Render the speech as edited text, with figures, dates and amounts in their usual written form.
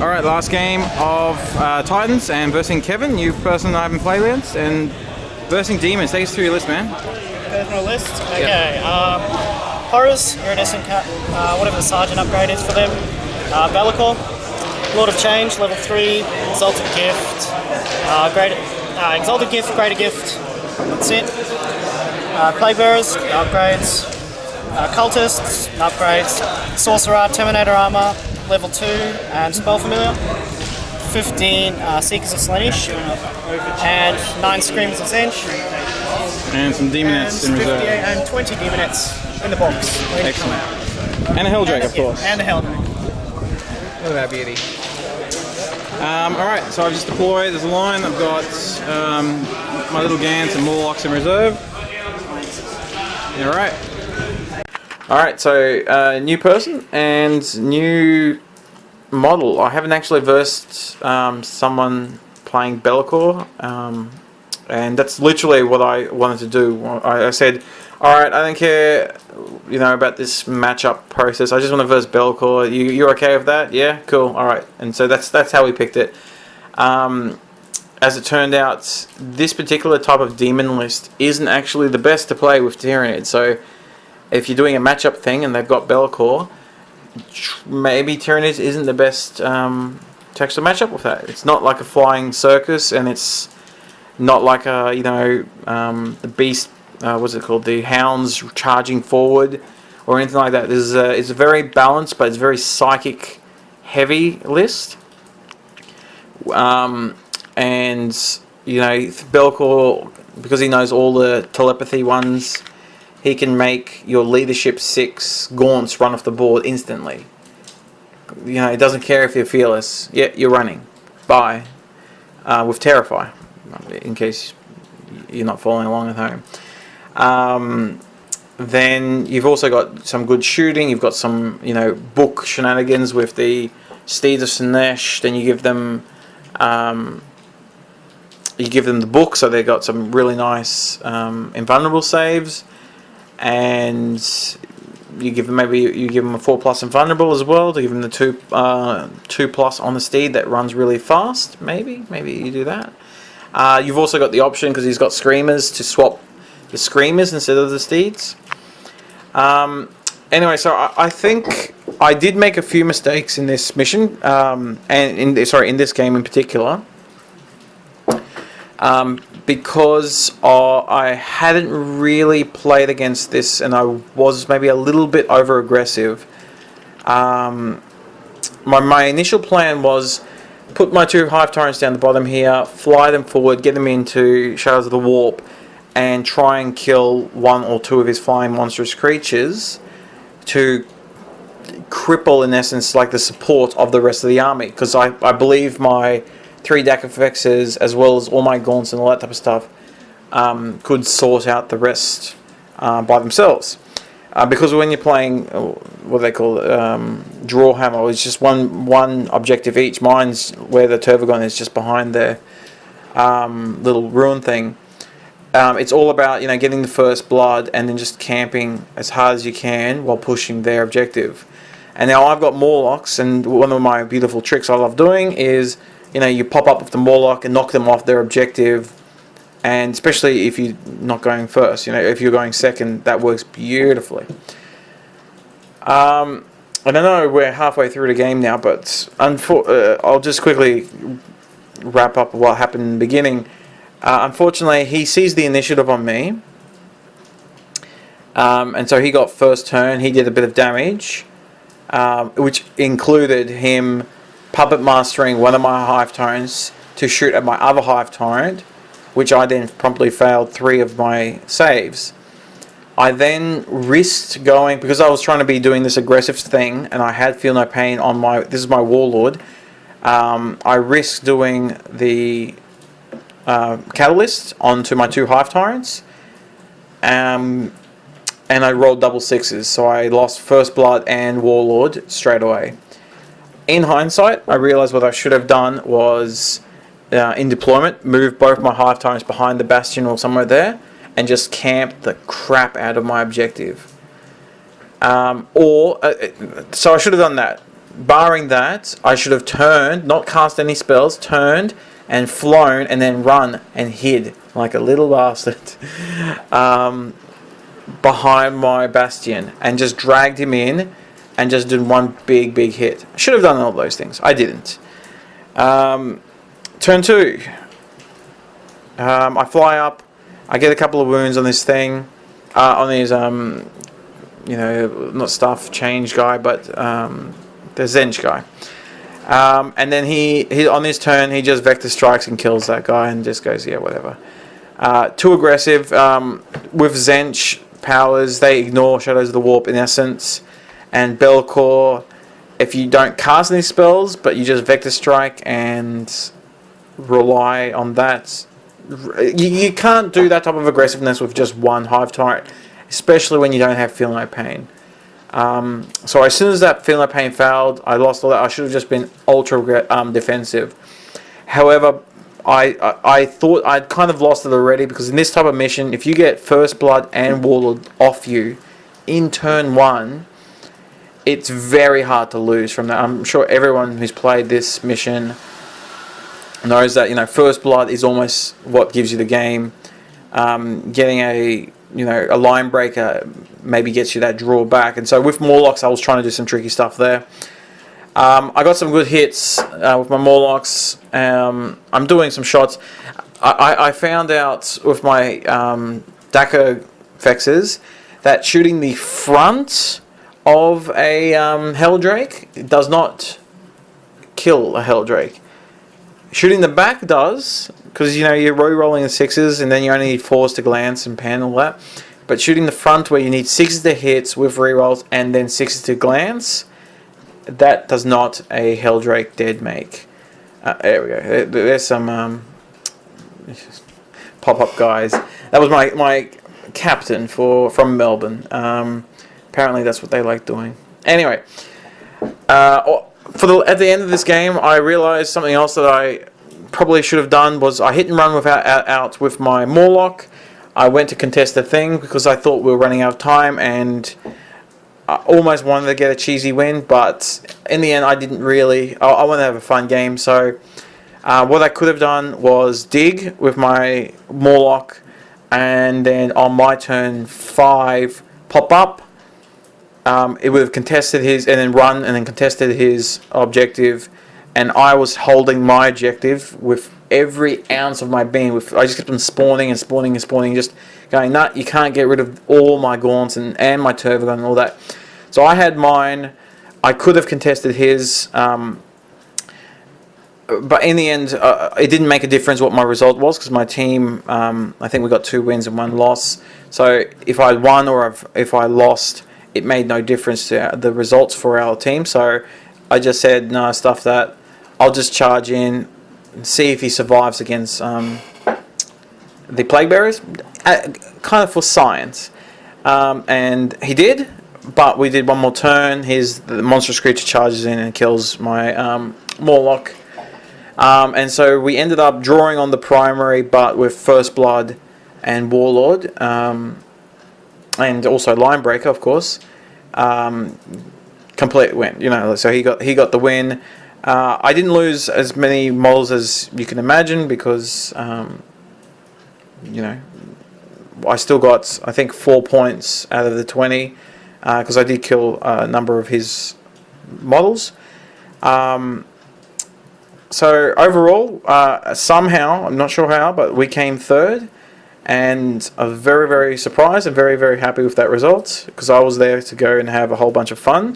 Alright, last game of Titans and versing Kevin, new person I haven't played against, and versing Daemons. Take us through your list, man. Go through a list? Okay. Horrors, Iridescent Cat, whatever the Sergeant upgrade is for them. Bellicor, Lord of Change, level 3, Exalted Gift, Exalted Gift, Greater Gift, that's it. Plaguebearers, upgrades. Cultists, upgrades. Sorcerer, Terminator Armor, level 2, and Spell Familiar. 15 Seekers of Slaanesh, and 9 Screamers of Zench. And some Demonettes in reserve. And 20 Demonettes in the box. Excellent. And a Helldrake, of course. And a Helldrake. Look at that beauty. Alright, so I've just deployed. There's a line. I've got my little Gans and Morlocks in reserve. Alright. Alright, so new person and new model. I haven't actually versed someone playing Bellicor, and that's literally what I wanted to do. I said, alright, I don't care, about this matchup process. I just want to verse Bellicor. You're okay with that? Yeah? Cool. Alright. And so that's how we picked it. As it turned out, this particular type of demon list isn't actually the best to play with Tyranids. So if you're doing a matchup thing and they've got Bellicor, maybe Tyranids isn't the best to actually match up with that. It's not like a flying circus, and it's not like a the beast. What's it called? The hounds charging forward or anything like that. It's a very balanced, but it's very psychic heavy list. And Bellicor, because he knows all the telepathy ones, he can make your leadership 6 gaunts run off the board instantly. He doesn't care if you're fearless. Yeah, you're running. Bye. With Terrify, in case you're not following along at home. Then you've also got some good shooting. You've got some, book shenanigans with the Steeds of Slaanesh. Then you give them the book, so they got some really nice invulnerable saves. And you give them a 4+ invulnerable as well to give them the 2+ on the steed that runs really fast. Maybe you do that. You've also got the option, because he's got screamers, to swap the screamers instead of the steeds. Anyway, so I think I did make a few mistakes in this mission, and in this game in particular. Because I hadn't really played against this, and I was maybe a little bit over aggressive. My initial plan was put my 2 Hive Tyrants down the bottom here, fly them forward, get them into Shadows of the Warp, and try and kill 1 or 2 of his flying monstrous creatures to cripple, in essence, like the support of the rest of the army. Because I believe my 3 DAC effects, as well as all my gaunts and all that type of stuff, could sort out the rest by themselves. Because when you're playing what they call draw hammer, it's just one objective each. Mine's where the Turvagon is, just behind their little ruin thing. It's all about getting the first blood and then just camping as hard as you can while pushing their objective. And now I've got Morlocks, and one of my beautiful tricks I love doing is you pop up with the Morlock and knock them off their objective, and especially if you're not going first, if you're going second, that works beautifully. I know we're halfway through the game now, but I'll just quickly wrap up what happened in the beginning. Unfortunately, he sees the initiative on me, and so he got first turn. He did a bit of damage, which included him puppet mastering one of my Hive Tyrants to shoot at my other Hive Tyrant, which I then promptly failed 3 of my saves. I then risked going, because I was trying to be doing this aggressive thing, and I had Feel No Pain on this is my Warlord. I risked doing the Catalyst onto my 2 Hive Tyrants, and I rolled double 6s, so I lost First Blood and Warlord straight away. In hindsight, I realised what I should have done was, in deployment, move both my Hive Tyrants behind the Bastion or somewhere there, and just camp the crap out of my objective. So I should have done that. barring that, I should have turned, not cast any spells, turned and flown and then run and hid like a little bastard behind my Bastion and just dragged him in and just did one big hit. I should have done all those things. I didn't. Turn 2. I fly up. I get a couple of wounds on this thing, on his not stuff change guy, but the Zench guy. And then he on this turn he just vector strikes and kills that guy and just goes, yeah, whatever. Too aggressive. With Zench powers, they ignore Shadows of the Warp in essence. And Belcore, if you don't cast any spells, but you just vector strike and rely on that, you can't do that type of aggressiveness with just one Hive Tyrant, especially when you don't have Feel No Pain. So as soon as that Feel No Pain failed, I lost all that. I should have just been ultra defensive. However, I thought I'd kind of lost it already, because in this type of mission, if you get First Blood and Warlord off you in turn 1, it's very hard to lose from that. I'm sure everyone who's played this mission knows that, First Blood is almost what gives you the game. Getting a line breaker maybe gets you that draw back. And so with Morlocks, I was trying to do some tricky stuff there. I got some good hits with my Morlocks. I'm doing some shots. I found out with my Daka Fexes that shooting the front of a Helldrake does not kill a Helldrake. Shooting the back does, because you're rolling the 6s and then you only need 4s to glance and pan all that. But shooting the front, where you need 6s to hits with rerolls and then 6s to glance, that does not a Helldrake dead make. There we go. There's some pop-up guys. That was my captain from Melbourne. Apparently that's what they like doing. Anyway, at the end of this game, I realized something else that I probably should have done was I hit and run out with my Morlock. I went to contest the thing because I thought we were running out of time, and I almost wanted to get a cheesy win, but in the end I didn't really. I wanted to have a fun game, so what I could have done was dig with my Morlock, and then on my turn 5 pop up. It would have contested his, and then run, and then contested his objective, and I was holding my objective with every ounce of my being. I just kept on spawning, just going, nah, you can't get rid of all my gaunts and my Turvagon and all that. So I had mine. I could have contested his, but in the end, it didn't make a difference what my result was, because my team, I think we got 2 wins and 1 loss. So if I won or if I lost, it made no difference to the results for our team. So I just said, no, stuff that. I'll just charge in and see if he survives against the Plague Bearers, kind of for science. And he did, but we did one more turn. The monstrous creature charges in and kills my Morlock. And so we ended up drawing on the primary, but with First Blood and Warlord. And also Linebreaker, of course. Complete win, so he got the win. I didn't lose as many models as you can imagine, because I still got, I think, 4 points out of the 20, because I did kill a number of his models. So overall, somehow, I'm not sure how, but we came third. And I was very, very surprised and very, very happy with that result, because I was there to go and have a whole bunch of fun.